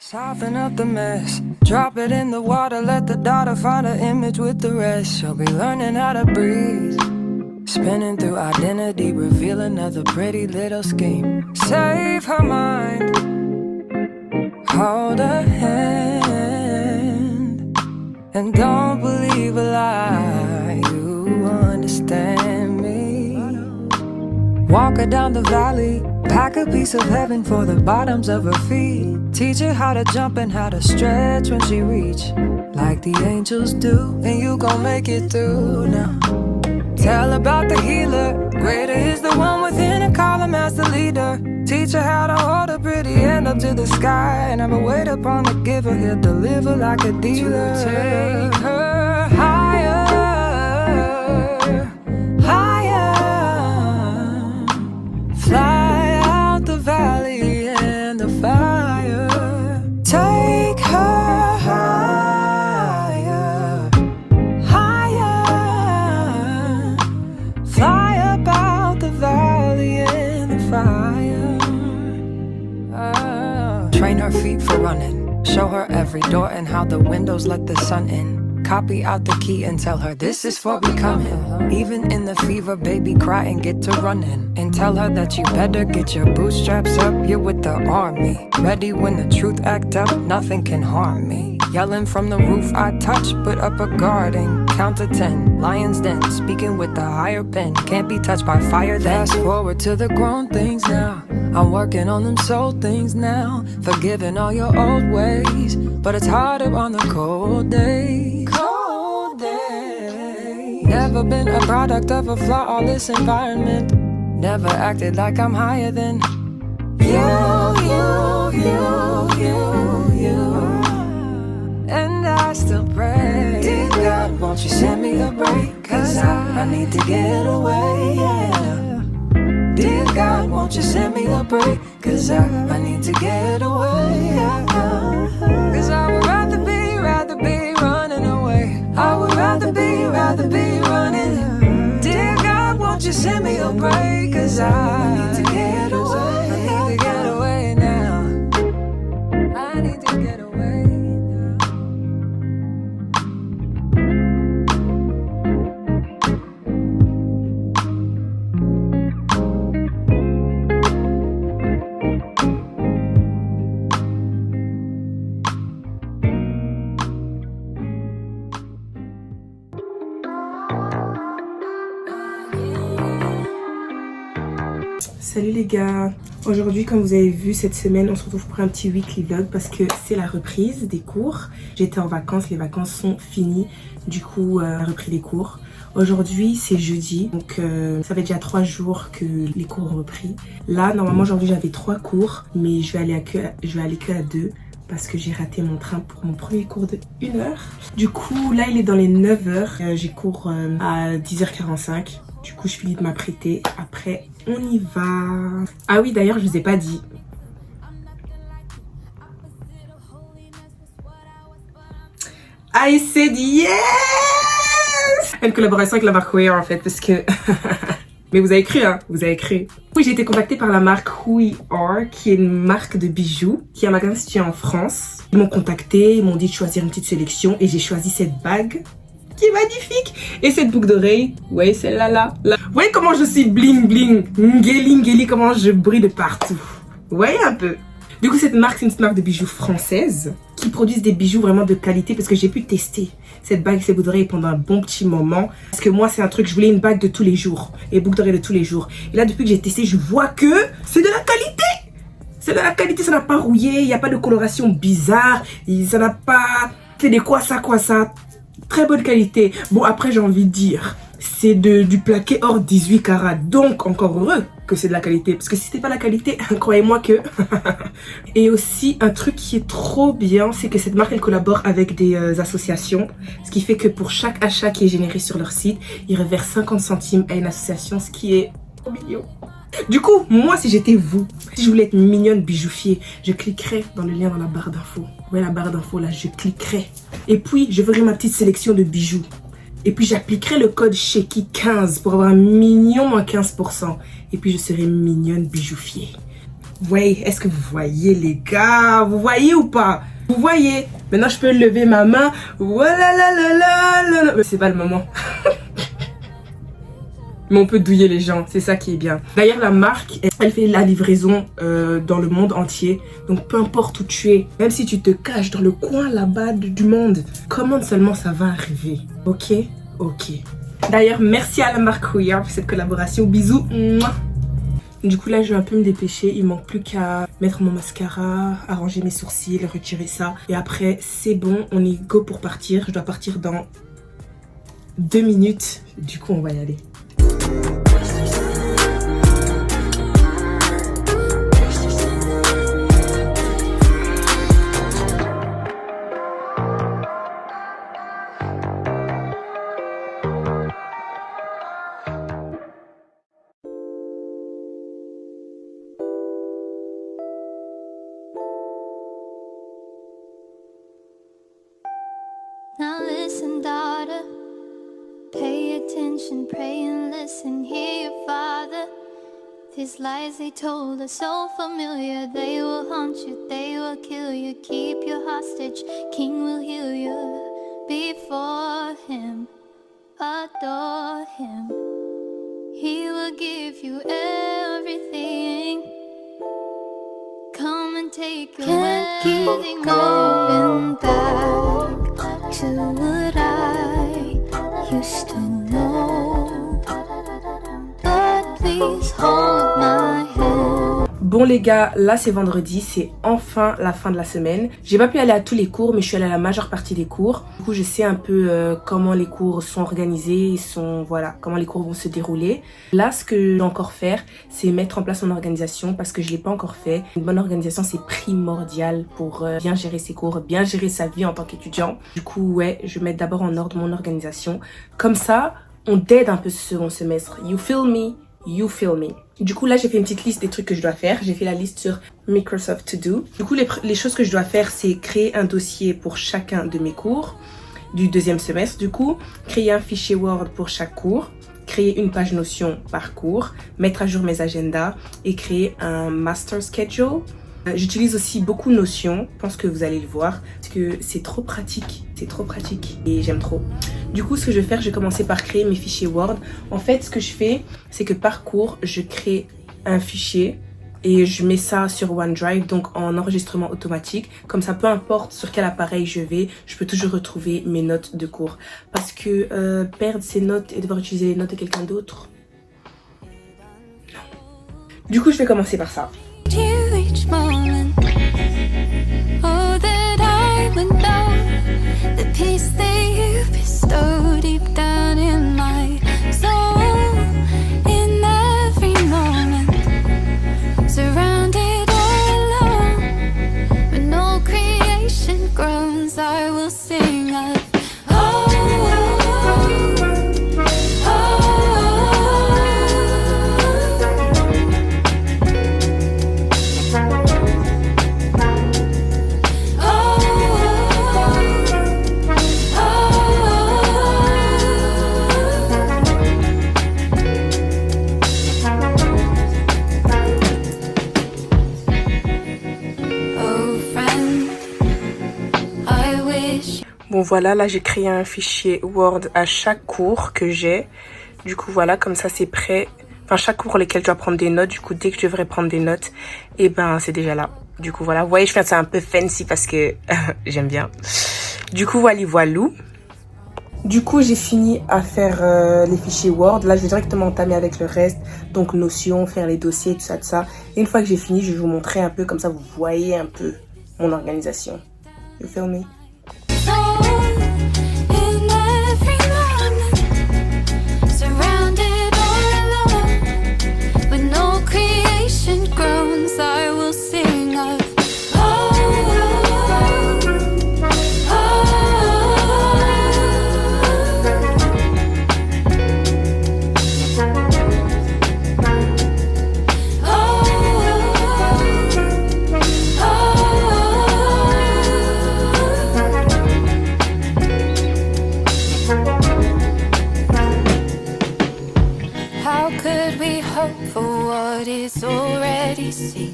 Soften up the mess, drop it in the water, let the daughter find her image with the rest. She'll be learning how to breathe, spinning through identity, reveal another pretty little scheme. Save her mind, hold her hand, and don't believe a lie, you understand me. Walk her down the valley, pack a piece of heaven for the bottoms of her feet. Teach her how to jump and how to stretch when she reach, like the angels do, and you gon' make it through now. Tell about the healer, greater is the one within, and call him as the leader. Teach her how to hold a pretty hand up to the sky, and never wait upon the giver, he'll deliver like a dealer. To take her higher, higher, fly out the valley and the fire. Take her higher, higher, fly up out the valley and the fire. Train her feet for running, show her every door and how the windows let the sun in. Copy out the key and tell her this is for becoming. Even in the fever, baby, cry and get to running. And tell her that you better get your bootstraps up, you're with the army. Ready when the truth act up, nothing can harm me. Yelling from the roof I touch, put up a guard and count to 10. Lion's den, speaking with the higher pen. Can't be touched by fire then. Fast forward to the grown things now, I'm working on them soul things now. Forgiving all your old ways, but it's harder on the cold days. Cold days. Never been a product of a flawless environment. Never acted like I'm higher than you. And I still pray, dear God, won't you send me a break? Cause I need to get away, yeah. Dear God, won't you send me a break? Cause I need to get away, yeah. Cause I would rather be running away. I would rather be running. Dear God, won't you send me a break? Cause I need to get away. I need to get away now. I need to get away now. Salut les gars, aujourd'hui comme vous avez vu cette semaine on se retrouve pour un petit weekly vlog parce que c'est la reprise des cours. J'étais en vacances, les vacances sont finies, du coup on a repris les cours. Aujourd'hui c'est jeudi, donc ça fait déjà 3 jours que les cours ont repris. Là normalement aujourd'hui j'avais 3 cours mais je vais aller que à 2 parce que j'ai raté mon train pour mon premier cours de 1 heure. Du coup là il est dans les 9h, j'ai cours à 10h45. Du coup, je finis de m'apprêter. Après, on y va. Ah oui, d'ailleurs, je vous ai pas dit. I said yes! Une collaboration avec la marque Wear, en fait, parce que... Mais vous avez cru, hein? Vous avez cru. Oui, j'ai été contactée par la marque Who We Are, qui est une marque de bijoux, qui est un magasin situé en France. Ils m'ont contacté, ils m'ont dit de choisir une petite sélection et j'ai choisi cette bague qui est magnifique. Et cette boucle d'oreille, ouais, celle-là, là. Vous voyez comment je suis bling bling, ngeli, comment je brille de partout. Vous voyez un peu. Du coup, cette marque, c'est une marque de bijoux française qui produisent des bijoux vraiment de qualité parce que j'ai pu tester cette bague, ces boucles d'oreilles pendant un bon petit moment. Parce que moi, c'est un truc, je voulais une bague de tous les jours. Et boucles d'oreilles de tous les jours. Et là, depuis que j'ai testé, je vois que c'est de la qualité. C'est de la qualité, ça n'a pas rouillé, il n'y a pas de coloration bizarre, ça n'a pas fait des quoi ça. Très bonne qualité. Bon, après, j'ai envie de dire, c'est du plaqué hors 18 carats. Donc, encore heureux que c'est de la qualité. Parce que si c'était pas la qualité, croyez-moi que... Et aussi, un truc qui est trop bien, c'est que cette marque, elle collabore avec des associations. Ce qui fait que pour chaque achat qui est généré sur leur site, ils reversent 50 centimes à une association, ce qui est trop mignon. Du coup, moi, si j'étais vous, si je voulais être mignonne bijoutier, je cliquerais dans le lien dans la barre d'infos. Vous voyez la barre d'infos là, je cliquerais. Et puis, je ferai ma petite sélection de bijoux. Et puis, j'appliquerai le code Shaky15 pour avoir un mignon moins 15%. Et puis, je serai mignonne bijoutier. Ouais, est-ce que vous voyez les gars? Vous voyez ou pas? Vous voyez? Maintenant je peux lever ma main. Voilà la la la la. Mais c'est pas le moment. Mais on peut douiller les gens, c'est ça qui est bien. D'ailleurs la marque, elle fait la livraison dans le monde entier. Donc peu importe où tu es, même si tu te caches dans le coin là-bas du monde, commande seulement, ça va arriver. Ok? Ok. D'ailleurs merci à la marque We Are pour cette collaboration. Bisous. Mouah. Du coup là je vais un peu me dépêcher, il manque plus qu'à mettre mon mascara, arranger mes sourcils, retirer ça. Et après c'est bon, on est go pour partir. Je dois partir dans 2 minutes, du coup on va y aller. Now listen, daughter, pay attention, pray and listen, hear your father. These lies they told are so familiar, they will haunt you, they will kill you, keep you hostage, king will heal you. Before him, adore him, he will give you everything. Come and take your wedding, going back to what I used to know. But please hold my hand. Bon les gars, là c'est vendredi, c'est enfin la fin de la semaine. J'ai pas pu aller à tous les cours, mais je suis allée à la majeure partie des cours. Du coup je sais un peu comment les cours sont organisés, voilà, comment les cours vont se dérouler. Là ce que je vais encore faire, c'est mettre en place mon organisation parce que je l'ai pas encore fait. Une bonne organisation c'est primordial pour bien gérer ses cours, bien gérer sa vie en tant qu'étudiant. Du coup ouais, je vais mettre d'abord en ordre mon organisation. Comme ça, on dead un peu ce second semestre. You feel me? You feel me. Du coup, là, j'ai fait une petite liste des trucs que je dois faire. J'ai fait la liste sur Microsoft To Do. Du coup, les choses que je dois faire, c'est créer un dossier pour chacun de mes cours du deuxième semestre. Du coup, créer un fichier Word pour chaque cours, créer une page Notion par cours, mettre à jour mes agendas et créer un master schedule. J'utilise aussi beaucoup Notion, je pense que vous allez le voir, parce que c'est trop pratique et j'aime trop. Du coup, ce que je vais faire, je vais commencer par créer mes fichiers Word. En fait, ce que je fais, c'est que par cours, je crée un fichier et je mets ça sur OneDrive, donc en enregistrement automatique. Comme ça, peu importe sur quel appareil je vais, je peux toujours retrouver mes notes de cours. Parce que perdre ses notes et devoir utiliser les notes de quelqu'un d'autre, non. Du coup, je vais commencer par ça. Each moment, oh, that I would know the peace that you bestow deep down in my soul. In every moment, surrounded all alone, when all creation groans, I will sing of Bon voilà, là j'ai créé un fichier Word à chaque cours que j'ai. Du coup voilà, comme ça c'est prêt. Enfin chaque cours pour lequel je dois prendre des notes. Du coup dès que je devrais prendre des notes, et ben c'est déjà là. Du coup voilà, vous voyez je fais ça un peu fancy parce que j'aime bien. Du coup voilou. Du coup j'ai fini à faire les fichiers Word. Là je vais directement entamer avec le reste. Donc Notion, faire les dossiers, tout ça. Et une fois que j'ai fini, je vais vous montrer un peu comme ça vous voyez un peu mon organisation. You feel me? see.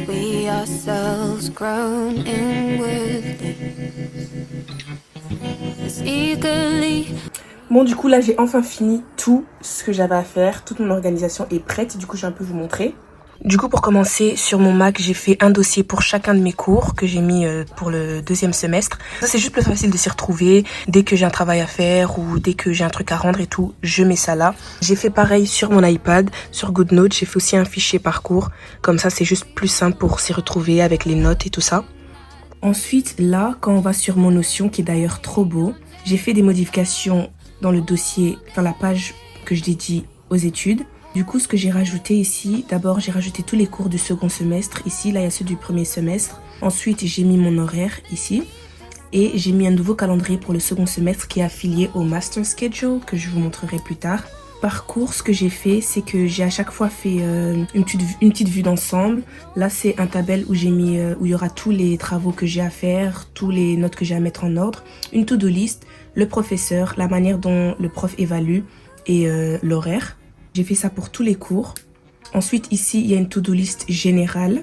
We ourselves grown inwardly as eagerly. Bon, du coup là j'ai enfin fini tout ce que j'avais à faire, toute mon organisation est prête, du coup je vais un peu vous montrer. Du coup pour commencer, sur mon Mac j'ai fait un dossier pour chacun de mes cours que j'ai mis pour le 2e semestre. Ça c'est juste plus facile de s'y retrouver, dès que j'ai un travail à faire ou dès que j'ai un truc à rendre et tout, je mets ça là. J'ai fait pareil sur mon iPad, sur GoodNotes, j'ai fait aussi un fichier parcours, comme ça c'est juste plus simple pour s'y retrouver avec les notes et tout ça. Ensuite là, quand on va sur mon Notion qui est d'ailleurs trop beau, j'ai fait des modifications dans le dossier, dans la page que je dédie aux études. Du coup, ce que j'ai rajouté ici, d'abord j'ai rajouté tous les cours du 2e semestre. Ici, là il y a ceux du 1er semestre. Ensuite, j'ai mis mon horaire ici. Et j'ai mis un nouveau calendrier pour le 2e semestre qui est affilié au Master Schedule, que je vous montrerai plus tard. Par cours, ce que j'ai fait, c'est que j'ai à chaque fois fait une petite vue d'ensemble. Là, c'est un tabelle où j'ai mis, où il y aura tous les travaux que j'ai à faire, tous les notes que j'ai à mettre en ordre. Une to-do list, le professeur, la manière dont le prof évalue et l'horaire. J'ai fait ça pour tous les cours. Ensuite, ici, il y a une to-do list générale.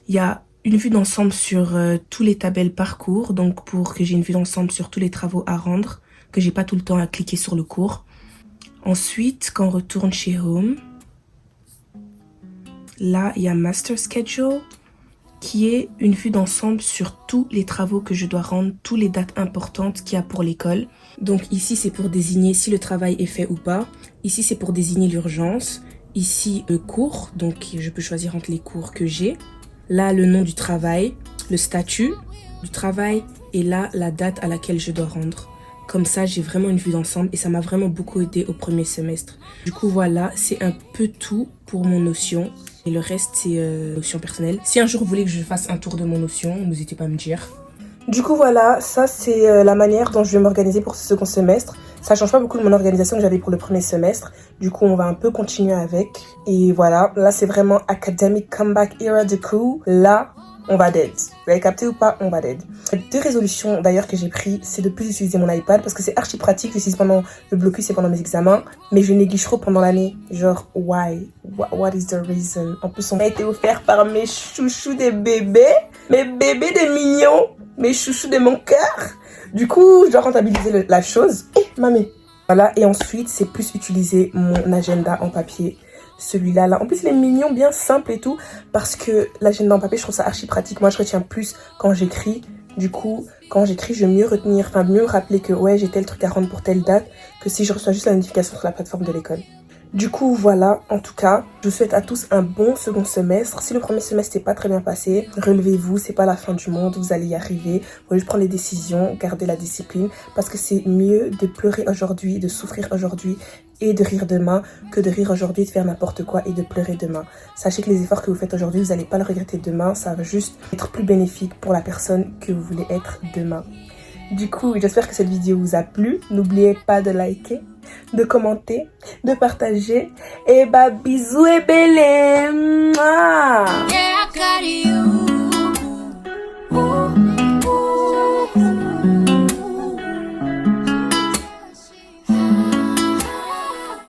Il y a une vue d'ensemble sur tous les tabelles par cours. Donc, pour que j'ai une vue d'ensemble sur tous les travaux à rendre, que j'ai pas tout le temps à cliquer sur le cours. Ensuite, quand on retourne chez Home, là, il y a Master Schedule, qui est une vue d'ensemble sur tous les travaux que je dois rendre, toutes les dates importantes qu'il y a pour l'école. Donc ici, c'est pour désigner si le travail est fait ou pas. Ici, c'est pour désigner l'urgence. Ici, cours, donc je peux choisir entre les cours que j'ai. Là, le nom du travail, le statut du travail et là, la date à laquelle je dois rendre. Comme ça, j'ai vraiment une vue d'ensemble et ça m'a vraiment beaucoup aidé au 1er semestre. Du coup, voilà, c'est un peu tout pour mon Notion. Et le reste, c'est Notion personnelle. Si un jour vous voulez que je fasse un tour de mon Notion, n'hésitez pas à me dire. Du coup, voilà, ça c'est la manière dont je vais m'organiser pour ce 2e semestre. Ça change pas beaucoup de mon organisation que j'avais pour le 1er semestre. Du coup, on va un peu continuer avec. Et voilà, là c'est vraiment Academic Comeback Era du coup. Là, on va dead. Vous avez capté ou pas? On va dead. 2 résolutions d'ailleurs que j'ai pris, c'est de plus utiliser mon iPad parce que c'est archi pratique. J'utilise pendant le blocus et pendant mes examens, mais je néglige trop pendant l'année. Genre, why? What is the reason? En plus, on a été offert par mes chouchous des bébés, mes bébés des mignons, mes chouchous de mon cœur. Du coup, je dois rentabiliser la chose. Mamie. Voilà, et ensuite, c'est plus utiliser mon agenda en papier. Celui-là, là. En plus, il est mignon, bien simple et tout. Parce que l'agenda en papier, je trouve ça archi pratique. Moi, je retiens plus quand j'écris. Du coup, quand j'écris, je veux mieux retenir, enfin, mieux me rappeler que, ouais, j'ai tel truc à rendre pour telle date. Que si je reçois juste la notification sur la plateforme de l'école. Du coup, voilà, en tout cas, je vous souhaite à tous un bon 2e semestre. Si le 1er semestre n'est pas très bien passé, relevez-vous, c'est pas la fin du monde, vous allez y arriver. Vous allez juste prendre les décisions, garder la discipline, parce que c'est mieux de pleurer aujourd'hui, de souffrir aujourd'hui et de rire demain, que de rire aujourd'hui, de faire n'importe quoi et de pleurer demain. Sachez que les efforts que vous faites aujourd'hui, vous n'allez pas le regretter demain, ça va juste être plus bénéfique pour la personne que vous voulez être demain. Du coup, j'espère que cette vidéo vous a plu. N'oubliez pas de liker, de commenter, de partager. Et bah bisous et belle. Mouah.